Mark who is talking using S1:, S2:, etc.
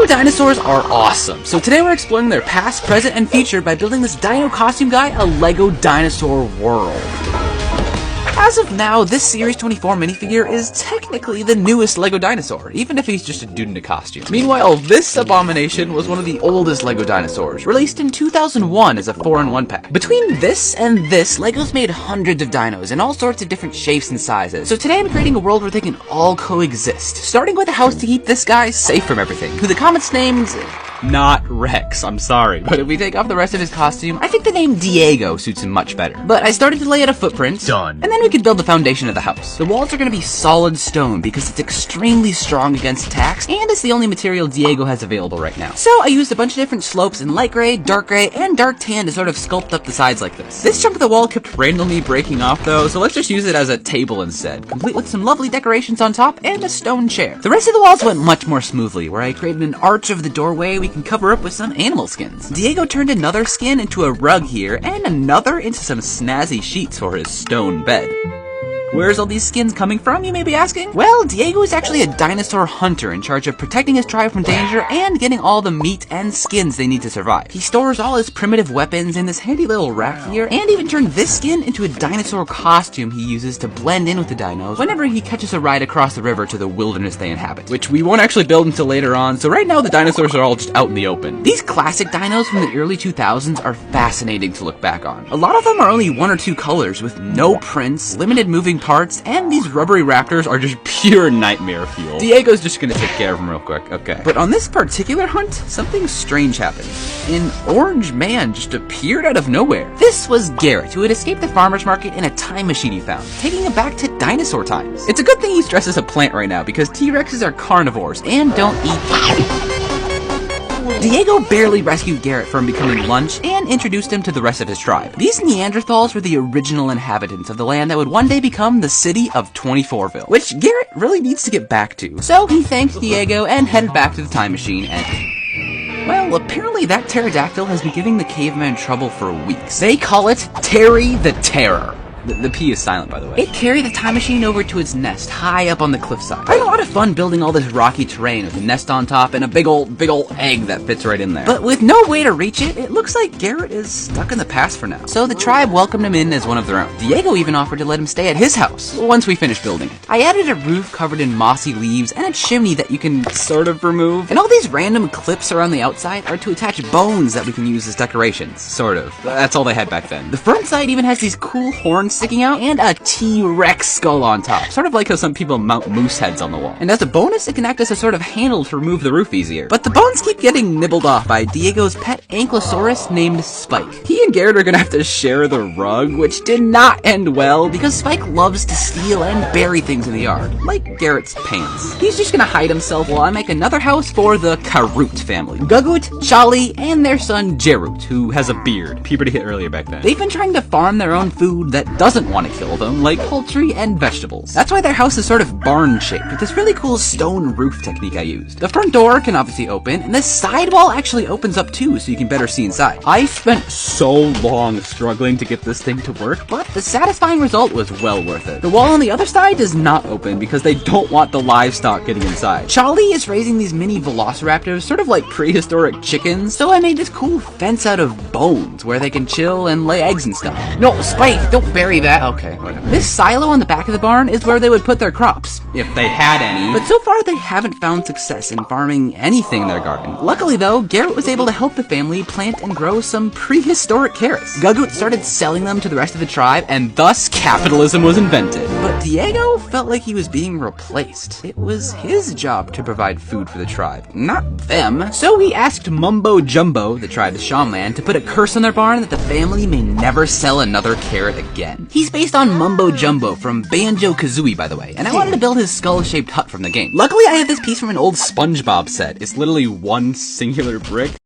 S1: dinosaurs are awesome, so today we're exploring their past, present, and future by building this dino costume guy a LEGO dinosaur world. As of now, this Series 24 minifigure is technically the newest LEGO dinosaur, even if he's just a dude in a costume. Meanwhile, this abomination was one of the oldest LEGO dinosaurs, released in 2001 as a 4-in-1 pack. Between this and this, LEGO's made hundreds of dinos in all sorts of different shapes and sizes. So today I'm creating a world where they can all coexist, starting with a house to keep this guy safe from everything, who the comments named not Rex, I'm sorry. But if we take off the rest of his costume, I think the name Diego suits him much better. But I started to lay out a footprint. Done. And then we could build the foundation of the house. The walls are going to be solid stone because it's extremely strong against attacks, and it's the only material Diego has available right now. So I used a bunch of different slopes in light gray, and dark tan to sort of sculpt up the sides like this. This chunk of the wall kept randomly breaking off though, so let's just use it as a table instead, complete with some lovely decorations on top and a stone chair. The rest of the walls went much more smoothly, where I created an arch over the doorway we can cover up with some animal skins. Diego turned another skin into a rug here, and another into some snazzy sheets for his stone bed. Where's all these skins coming from, you may be asking? Well, Diego is actually a dinosaur hunter in charge of protecting his tribe from danger and getting all the meat and skins they need to survive. He stores all his primitive weapons in this handy little rack here, and even turned this skin into a dinosaur costume he uses to blend in with the dinos whenever he catches a ride across the river to the wilderness they inhabit, which we won't actually build until later on, so right now the dinosaurs are all just out in the open. These classic dinos from the early 2000s are fascinating to look back on. A lot of them are only 1 or 2 colors with no prints, limited moving parts, and these rubbery raptors are just pure nightmare fuel. Diego's just gonna take care of them real quick, okay. But on this particular hunt, something strange happened. An orange man just appeared out of nowhere. This was Garrett, who had escaped the farmer's market in a time machine he found, taking him back to dinosaur times. It's a good thing he's dressed as a plant right now, because T-Rexes are carnivores and don't eat. Diego barely rescued Garrett from becoming lunch and introduced him to the rest of his tribe. These Neanderthals were the original inhabitants of the land that would one day become the city of 24ville, which Garrett really needs to get back to. So he thanked Diego and headed back to the time machine and... well, apparently that pterodactyl has been giving the caveman trouble for weeks. They call it Terry the Terror. The P is silent, by the way. It carried the time machine over to its nest, high up on the cliffside. I had a lot of fun building all this rocky terrain with a nest on top and a big old egg that fits right in there. But with no way to reach it, it looks like Garrett is stuck in the past for now. So the tribe welcomed him in as one of their own. Diego even offered to let him stay at his house once we finished building it. I added a roof covered in mossy leaves and a chimney that you can sort of remove. And all these random clips around the outside are to attach bones that we can use as decorations. Sort of. That's all they had back then. The front side even has these cool horns sticking out and a T-Rex skull on top. Sort of like how some people mount moose heads on the wall. And as a bonus, it can act as a sort of handle to remove the roof easier. But the bones keep getting nibbled off by Diego's pet Ankylosaurus named Spike. He and Garrett are gonna have to share the rug, which did not end well because Spike loves to steal and bury things in the yard, like Garrett's pants. He's just gonna hide himself while I make another house for the Karut family. Gugut, Charlie, and their son Jerut, who has a beard. Puberty hit earlier back then. They've been trying to farm their own food that doesn't want to kill them, like poultry and vegetables. That's why their house is sort of barn-shaped, with this really cool stone roof technique I used. The front door can obviously open, and this side wall actually opens up too, so you can better see inside. I spent so long struggling to get this thing to work, but the satisfying result was well worth it. The wall on the other side does not open because they don't want the livestock getting inside. Charlie is raising these mini velociraptors, sort of like prehistoric chickens, so I made this cool fence out of bones where they can chill and lay eggs and stuff. No, Spike, don't bury that. Okay, whatever. This silo on the back of the barn is where they would put their crops, if they had any. But so far, they haven't found success in farming anything in their garden. Luckily though, Garrett was able to help the family plant and grow some prehistoric carrots. Gugut started selling them to the rest of the tribe, and thus capitalism was invented. But Diego felt like he was being replaced. It was his job to provide food for the tribe, not them. So he asked Mumbo Jumbo, the tribe's shaman, to put a curse on their barn that the family may never sell another carrot again. He's based on Mumbo Jumbo from Banjo-Kazooie, by the way, and I wanted to build his skull-shaped hut from the game. Luckily, I have this piece from an old SpongeBob set. It's literally one singular brick.